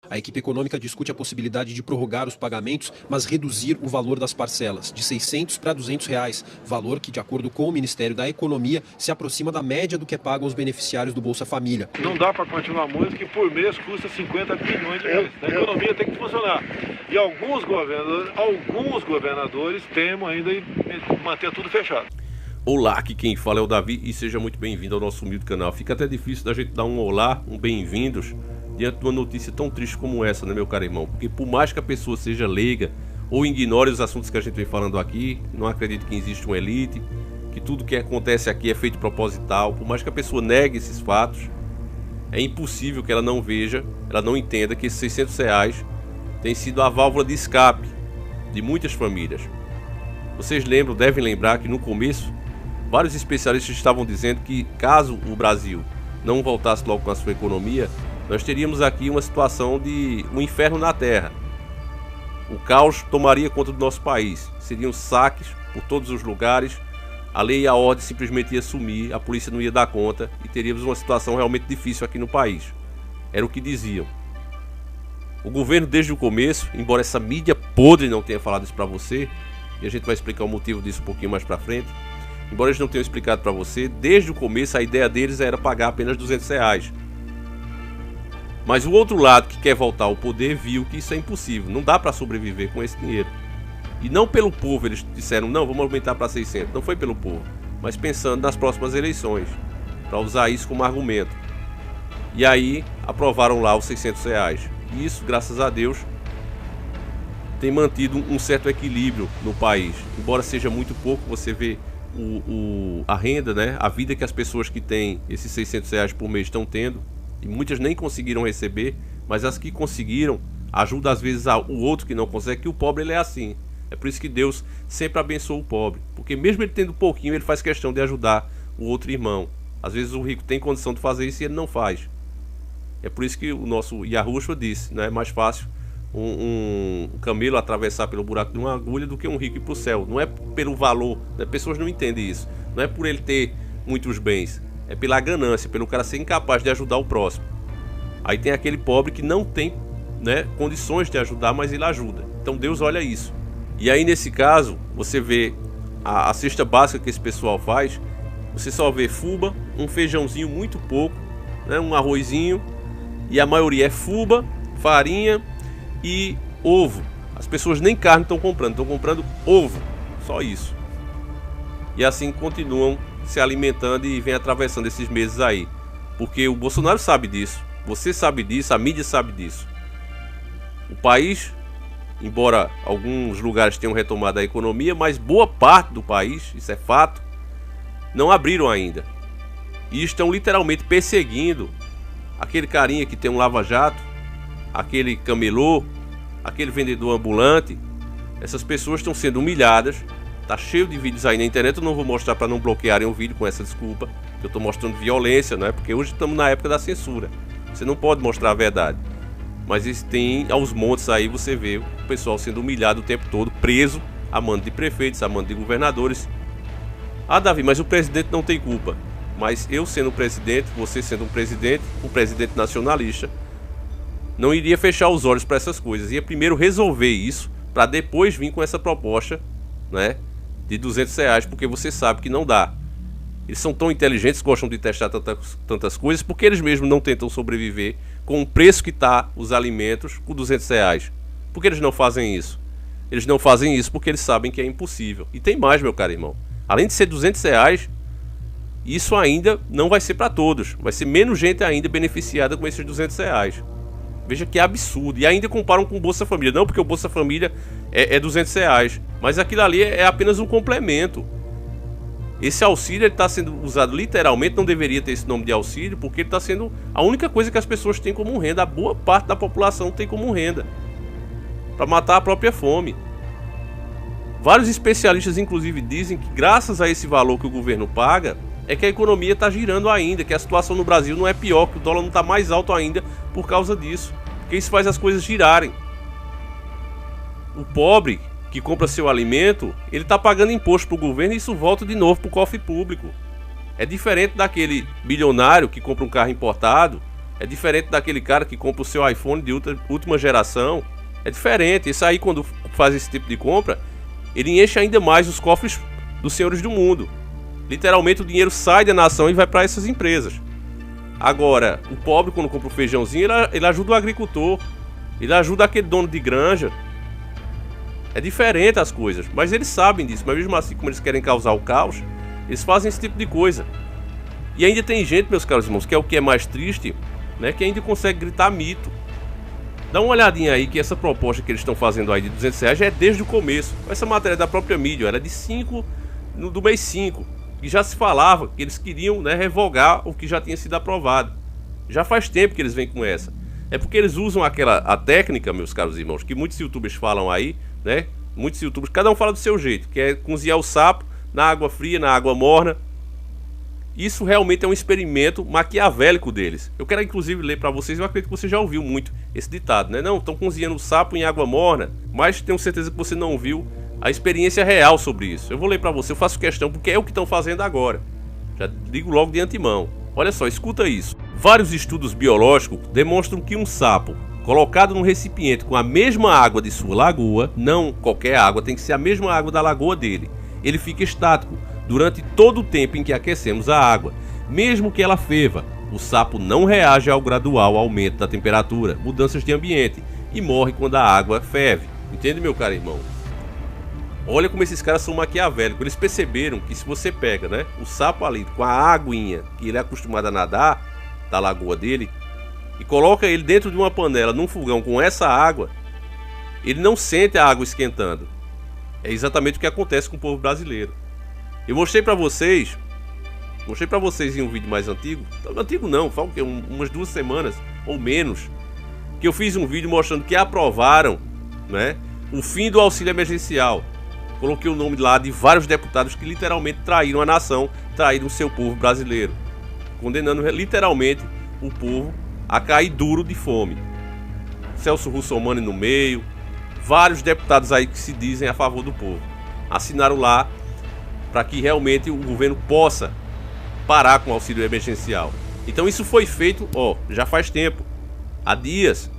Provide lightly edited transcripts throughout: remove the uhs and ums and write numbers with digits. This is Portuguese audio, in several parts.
A equipe econômica discute a possibilidade de prorrogar os pagamentos, mas reduzir o valor das parcelas, de R$ 600 para R$ 200, valor que, de acordo com o Ministério da Economia, se aproxima da média do que pagam os beneficiários do Bolsa Família. Não dá para continuar muito, que por mês custa 50 bilhões de reais. A economia tem que funcionar. E alguns governadores temem ainda em manter tudo fechado. Olá, aqui quem fala é o Davi e seja muito bem-vindo ao nosso humilde canal. Fica até difícil da gente dar um olá, um bem-vindos, diante de uma notícia tão triste como essa, né, meu caro irmão? Porque por mais que a pessoa seja leiga ou ignore os assuntos que a gente vem falando aqui, não acredite que existe uma elite, que tudo que acontece aqui é feito proposital, por mais que a pessoa negue esses fatos, é impossível que ela não veja, ela não entenda que esses R$ 600 tem sido a válvula de escape de muitas famílias. Vocês devem lembrar que no começo, vários especialistas estavam dizendo que caso o Brasil não voltasse logo com a sua economia, nós teríamos aqui uma situação de um inferno na terra. O caos tomaria conta do nosso país, seriam saques por todos os lugares, a lei e a ordem simplesmente ia sumir, a polícia não ia dar conta e teríamos uma situação realmente difícil aqui no país. Era o que diziam. O governo desde o começo, embora essa mídia podre não tenha falado isso para você, e a gente vai explicar o motivo disso um pouquinho mais para frente, embora eles não tenham explicado para você, desde o começo a ideia deles era pagar apenas R$ 200. Mas o outro lado que quer voltar ao poder viu que isso é impossível, não dá para sobreviver com esse dinheiro. E não pelo povo eles disseram, não, vamos aumentar para 600, não foi pelo povo, mas pensando nas próximas eleições, para usar isso como argumento. E aí aprovaram lá os R$ 600. E isso, graças a Deus, tem mantido um certo equilíbrio no país. Embora seja muito pouco, você vê a renda, né? A vida que as pessoas que têm esses R$ 600 por mês estão tendo, e muitas nem conseguiram receber, mas as que conseguiram ajudam às vezes o outro que não consegue, que o pobre ele é assim. É por isso que Deus sempre abençoa o pobre, porque mesmo ele tendo pouquinho, ele faz questão de ajudar o outro irmão. Às vezes o rico tem condição de fazer isso e ele não faz. É por isso que o nosso Yahushua disse, né? É mais fácil um camelo atravessar pelo buraco de uma agulha do que um rico ir para o céu. Não é pelo valor, né? Pessoas não entendem isso. Não é por ele ter muitos bens, é pela ganância, pelo cara ser incapaz de ajudar o próximo. Aí tem aquele pobre que não tem, né, condições de ajudar, mas ele ajuda. Então Deus olha isso. E aí nesse caso, você vê a cesta básica que esse pessoal faz, você só vê fubá, um feijãozinho muito pouco, né, um arrozinho, e a maioria é fubá, farinha e ovo. As pessoas nem carne estão comprando ovo, só isso. E assim continuam se alimentando e vem atravessando esses meses aí, porque o Bolsonaro sabe disso, você sabe disso, a mídia sabe disso. O país, embora alguns lugares tenham retomado a economia, mas boa parte do país, isso é fato, não abriram ainda. E estão literalmente perseguindo aquele carinha que tem um lava-jato, aquele camelô, aquele vendedor ambulante. Essas pessoas estão sendo humilhadas. Tá cheio de vídeos aí na internet, eu não vou mostrar para não bloquearem o vídeo com essa desculpa, que eu tô mostrando violência, né? Porque hoje estamos na época da censura. Você não pode mostrar a verdade. Mas tem aos montes aí, você vê o pessoal sendo humilhado o tempo todo, preso a mando de prefeitos, a mando de governadores. Ah, Davi, mas o presidente não tem culpa. Mas eu sendo um presidente, você sendo um presidente nacionalista, não iria fechar os olhos para essas coisas. Ia primeiro resolver isso, para depois vir com essa proposta, né, de R$ 200, porque você sabe que não dá. Eles são tão inteligentes, gostam de testar tantas coisas, porque eles mesmos não tentam sobreviver com o preço que está os alimentos com R$ 200. Por que eles não fazem isso? Eles não fazem isso porque eles sabem que é impossível. E tem mais, meu caro irmão. Além de ser R$ 200, isso ainda não vai ser para todos. Vai ser menos gente ainda beneficiada com esses R$ 200. Veja que absurdo. E ainda comparam com o Bolsa Família. Não, porque o Bolsa Família é R$ 200. Mas aquilo ali é apenas um complemento. Esse auxílio está sendo usado literalmente, não deveria ter esse nome de auxílio, porque ele está sendo a única coisa que as pessoas têm como renda. A boa parte da população tem como renda, para matar a própria fome. Vários especialistas inclusive dizem que graças a esse valor que o governo paga, é que a economia está girando ainda, que a situação no Brasil não é pior, que o dólar não está mais alto ainda por causa disso, porque isso faz as coisas girarem. O pobre que compra seu alimento, ele está pagando imposto para o governo e isso volta de novo para o cofre público. É diferente daquele bilionário que compra um carro importado É diferente daquele cara que compra o seu iPhone de última geração. É diferente. Isso aí, quando faz esse tipo de compra, ele enche ainda mais os cofres dos senhores do mundo. Literalmente o dinheiro sai da nação e vai para essas empresas. Agora, o pobre, quando compra o feijãozinho, ele ajuda o agricultor. Ele ajuda aquele dono de granja. É diferente as coisas, mas eles sabem disso. Mas mesmo assim, como eles querem causar o caos, eles fazem esse tipo de coisa. E ainda tem gente, meus caros irmãos, que é o que é mais triste, né, que ainda consegue gritar mito. Dá uma olhadinha aí que essa proposta que eles estão fazendo aí de R$200 já é desde o começo. Essa matéria da própria mídia era de 5 do mês 5. E já se falava que eles queriam, né, revogar o que já tinha sido aprovado. Já faz tempo que eles vêm com essa. É porque eles usam a técnica, meus caros irmãos, que muitos youtubers falam aí, né? Muitos youtubers, cada um fala do seu jeito, que é cozinhar o sapo na água fria, na água morna. Isso realmente é um experimento maquiavélico deles. Eu quero inclusive ler para vocês, eu acredito que você já ouviu muito esse ditado, né? Não, estão cozinhando o sapo em água morna, mas tenho certeza que você não ouviu a experiência real sobre isso. Eu vou ler para você, eu faço questão porque é o que estão fazendo agora. Já digo logo de antemão. Olha só, escuta isso. Vários estudos biológicos demonstram que um sapo colocado num recipiente com a mesma água de sua lagoa, não qualquer água, tem que ser a mesma água da lagoa dele, ele fica estático durante todo o tempo em que aquecemos a água. Mesmo que ela ferva, o sapo não reage ao gradual aumento da temperatura, mudanças de ambiente, e morre quando a água ferve. Entende, meu caro irmão? Olha como esses caras são maquiavélicos. Eles perceberam que se você pega, né, o sapo ali com a aguinha que ele é acostumado a nadar da lagoa dele e coloca ele dentro de uma panela num fogão com essa água, ele não sente a água esquentando. É exatamente o que acontece com o povo brasileiro. Eu mostrei pra vocês em um vídeo mais antigo. Antigo não, fala que umas 2 semanas ou menos, que eu fiz um vídeo mostrando que aprovaram, né, o fim do auxílio emergencial. Coloquei o nome lá de vários deputados que literalmente traíram a nação, traíram o seu povo brasileiro, condenando literalmente o povo a cair duro de fome. Celso Russomano no meio, vários deputados aí que se dizem a favor do povo, assinaram lá para que realmente o governo possa parar com o auxílio emergencial. Então isso foi feito, já faz tempo, há dias,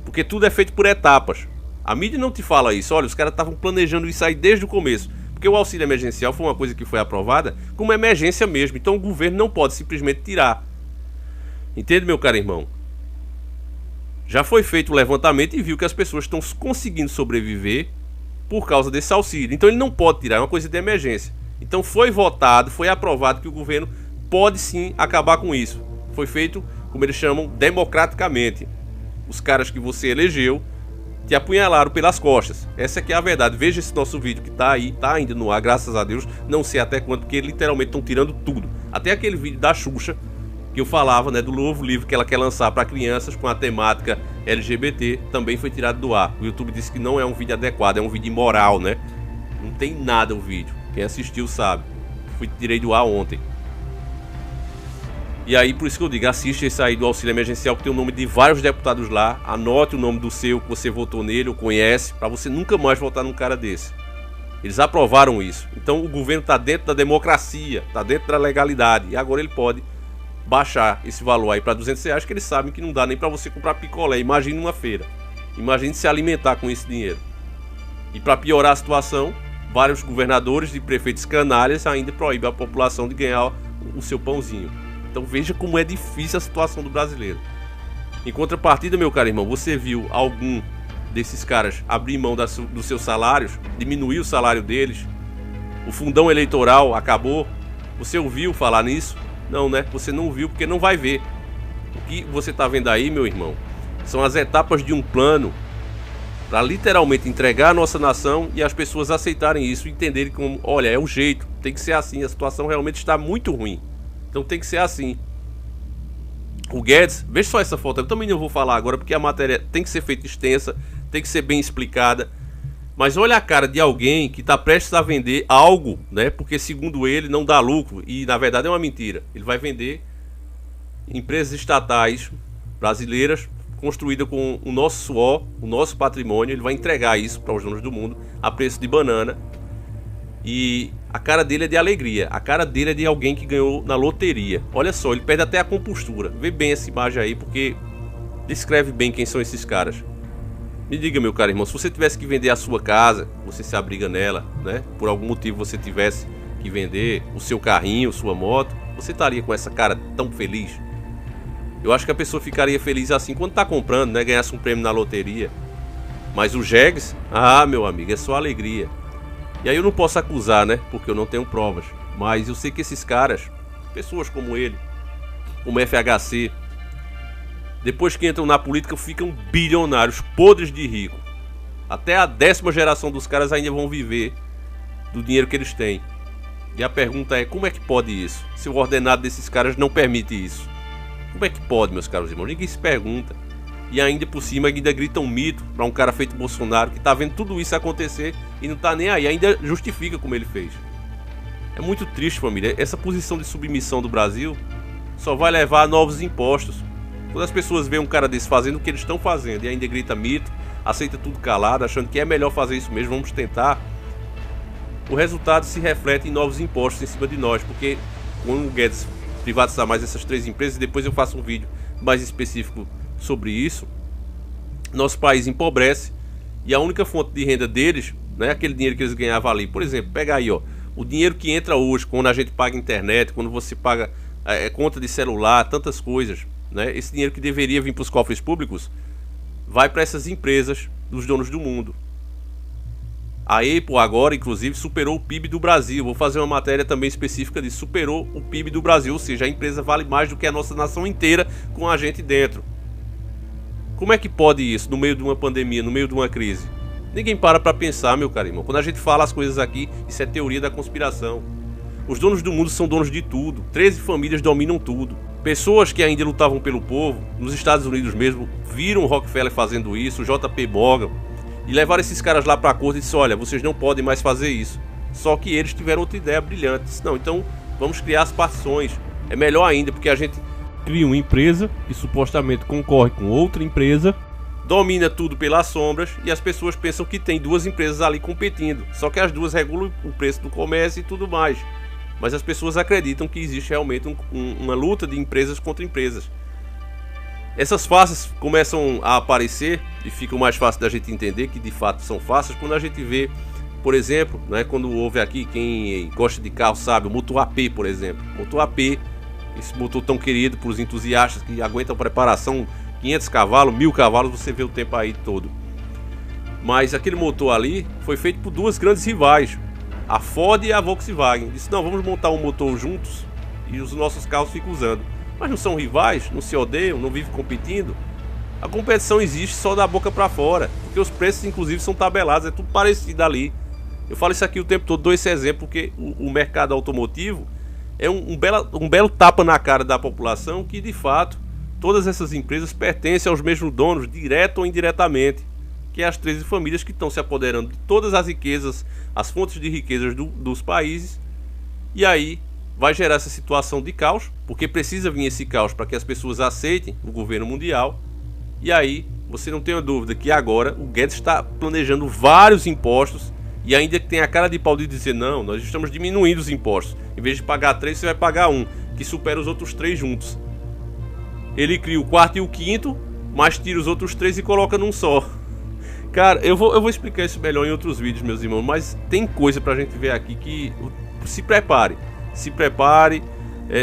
porque tudo é feito por etapas. A mídia não te fala isso. Olha, os caras estavam planejando isso aí desde o começo, porque o auxílio emergencial foi uma coisa que foi aprovada como emergência mesmo. Então o governo não pode simplesmente tirar. Entende, meu caro irmão? Já foi feito o levantamento e viu que as pessoas estão conseguindo sobreviver por causa desse auxílio. Então ele não pode tirar, é uma coisa de emergência. Então foi votado, foi aprovado que o governo pode sim acabar com isso. Foi feito, como eles chamam, democraticamente. Os caras que você elegeu te apunhalaram pelas costas. Essa aqui é a verdade. Veja esse nosso vídeo que tá aí, tá ainda no ar, graças a Deus. Não sei até quando, porque literalmente estão tirando tudo. Até aquele vídeo da Xuxa, que eu falava, né, do novo livro que ela quer lançar para crianças com a temática LGBT, também foi tirado do ar. O YouTube disse que não é um vídeo adequado, é um vídeo imoral, né? Não tem nada o vídeo. Quem assistiu sabe. Tirei do ar ontem. E aí, por isso que eu digo, assiste esse aí do auxílio emergencial, que tem o nome de vários deputados lá. Anote o nome do seu, que você votou nele ou conhece, para você nunca mais votar num cara desse. Eles aprovaram isso. Então o governo está dentro da democracia, está dentro da legalidade. E agora ele pode baixar esse valor aí para R$200, que eles sabem que não dá nem para você comprar picolé. Imagine uma feira. Imagine se alimentar com esse dinheiro. E para piorar a situação, vários governadores e prefeitos canalhas ainda proíbem a população de ganhar o seu pãozinho. Então veja como é difícil a situação do brasileiro. Em contrapartida, meu caro irmão, você viu algum desses caras abrir mão dos seus salários, diminuir o salário deles? O fundão eleitoral acabou? Você ouviu falar nisso? Não, né? Você não viu porque não vai ver. O que você está vendo aí, meu irmão, são as etapas de um plano para literalmente entregar a nossa nação e as pessoas aceitarem isso e entenderem como, olha, é o jeito, tem que ser assim, a situação realmente está muito ruim. Então tem que ser assim. O Guedes, veja só essa foto, eu também não vou falar agora porque a matéria tem que ser feita extensa, tem que ser bem explicada. Mas olha a cara de alguém que está prestes a vender algo, né? Porque segundo ele não dá lucro e na verdade é uma mentira. Ele vai vender empresas estatais brasileiras construídas com o nosso suor, o nosso patrimônio. Ele vai entregar isso para os donos do mundo a preço de banana. E A cara dele é de alegria, a cara dele é de alguém que ganhou na loteria. Olha só, ele perde até a compostura. Vê bem essa imagem aí, porque descreve bem quem são esses caras. Me diga, meu caro irmão, se você tivesse que vender a sua casa, você se abriga nela, né? Por algum motivo você tivesse que vender o seu carrinho, sua moto, você estaria com essa cara tão feliz? Eu acho que a pessoa ficaria feliz assim quando tá comprando, né? Ganhasse um prêmio na loteria. Mas o Jegues, meu amigo, é só alegria. E aí eu não posso acusar, né? Porque eu não tenho provas. Mas eu sei que esses caras, pessoas como ele, como FHC, depois que entram na política ficam bilionários, podres de rico. Até a 10ª geração dos caras ainda vão viver do dinheiro que eles têm. E a pergunta é, como é que pode isso? Se o ordenado desses caras não permite isso. Como é que pode, meus caros irmãos? Ninguém se pergunta. E ainda por cima ainda grita um mito para um cara feito Bolsonaro, que tá vendo tudo isso acontecer e não tá nem aí, ainda justifica como ele fez. É muito triste, família. Essa posição de submissão do Brasil só vai levar a novos impostos. Quando as pessoas veem um cara desse fazendo o que eles estão fazendo e ainda grita mito, aceita tudo calado, achando que é melhor fazer isso mesmo, vamos tentar, o resultado se reflete em novos impostos em cima de nós, porque quando o Guedes privatizar mais essas 3 empresas, e depois eu faço um vídeo mais específico sobre isso, nosso país empobrece e a única fonte de renda deles, né, aquele dinheiro que eles ganhavam ali, por exemplo, pega aí, ó, o dinheiro que entra hoje, quando a gente paga internet, quando você paga conta de celular, tantas coisas, né, esse dinheiro que deveria vir para os cofres públicos, vai para essas empresas dos donos do mundo. A Apple agora, inclusive, superou o PIB do Brasil. Vou fazer uma matéria também específica de superou o PIB do Brasil, ou seja, a empresa vale mais do que a nossa nação inteira com a gente dentro. Como é que pode isso no meio de uma pandemia, no meio de uma crise? Ninguém para pensar, meu caro irmão. Quando a gente fala as coisas aqui, isso é teoria da conspiração. Os donos do mundo são donos de tudo. 13 famílias dominam tudo. Pessoas que ainda lutavam pelo povo, nos Estados Unidos mesmo, viram o Rockefeller fazendo isso, o JP Morgan, e levaram esses caras lá pra corte e disse, olha, vocês não podem mais fazer isso. Só que eles tiveram outra ideia brilhante. Disse, não, então vamos criar as partições. É melhor ainda, porque a gente cria uma empresa que supostamente concorre com outra empresa, domina tudo pelas sombras e as pessoas pensam que tem 2 empresas ali competindo. Só que as duas regulam o preço do comércio e tudo mais. Mas as pessoas acreditam que existe realmente uma luta de empresas contra empresas. Essas faces começam a aparecer e ficam mais fáceis da gente entender que de fato são faces quando a gente vê, por exemplo, né, quando houve aqui, quem gosta de carro sabe, o motor AP, por exemplo. Motor AP, esse motor tão querido por os entusiastas que aguentam preparação, 500 cavalos, 1000 cavalos, você vê o tempo aí todo. Mas aquele motor ali foi feito por 2 grandes rivais, a Ford e a Volkswagen. Disse, não, vamos montar um motor juntos e os nossos carros ficam usando. Mas não são rivais, não se odeiam, não vivem competindo. A competição existe só da boca para fora, porque os preços inclusive são tabelados, é tudo parecido ali. Eu falo isso aqui o tempo todo, dou esse exemplo, porque o mercado automotivo é um belo tapa na cara da população que de fato todas essas empresas pertencem aos mesmos donos, direto ou indiretamente, que é as 13 famílias que estão se apoderando de todas as riquezas, as fontes de riquezas dos países, e aí vai gerar essa situação de caos, porque precisa vir esse caos para que as pessoas aceitem o governo mundial. E aí, você não tem a dúvida que agora o Guedes está planejando vários impostos e ainda tem a cara de pau de dizer, não, nós estamos diminuindo os impostos. Em vez de pagar 3, você vai pagar 1, que supera os outros 3 juntos. Ele cria o 4º e o 5º, mas tira os outros 3 e coloca num só. Cara, eu vou explicar isso melhor em outros vídeos, meus irmãos, mas tem coisa pra gente ver aqui que se prepare. Se prepare,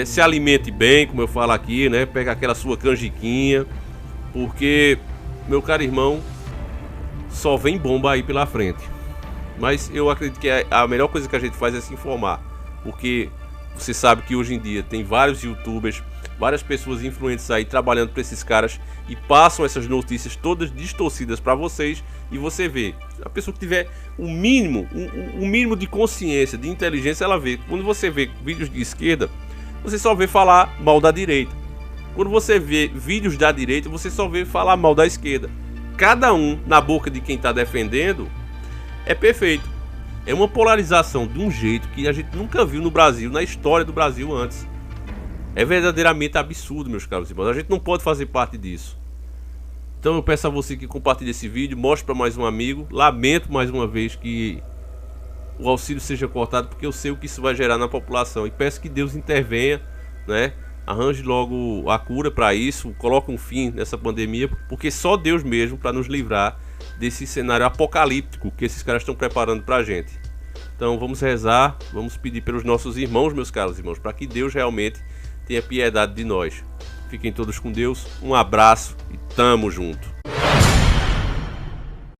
se alimente bem, como eu falo aqui, né? Pega aquela sua canjiquinha, porque, meu caro irmão, só vem bomba aí pela frente. Mas eu acredito que a melhor coisa que a gente faz é se informar, porque você sabe que hoje em dia tem vários youtubers, várias pessoas influentes aí trabalhando para esses caras e passam essas notícias todas distorcidas para vocês, e você vê, a pessoa que tiver o mínimo de consciência, de inteligência, ela vê. Quando você vê vídeos de esquerda, você só vê falar mal da direita. Quando você vê vídeos da direita, você só vê falar mal da esquerda. Cada um na boca de quem está defendendo é perfeito. É uma polarização de um jeito que a gente nunca viu no Brasil, na história do Brasil antes. É verdadeiramente absurdo, meus caros irmãos. A gente não pode fazer parte disso. Então eu peço a você que compartilhe esse vídeo, mostre para mais um amigo. Lamento mais uma vez que o auxílio seja cortado, porque eu sei o que isso vai gerar na população. E peço que Deus intervenha, né? Arranje logo a cura para isso, coloque um fim nessa pandemia, porque só Deus mesmo para nos livrar desse cenário apocalíptico que esses caras estão preparando para a gente. Então vamos rezar, vamos pedir pelos nossos irmãos, meus caros irmãos, para que Deus realmente tenha piedade de nós. Fiquem todos com Deus, um abraço e tamo junto.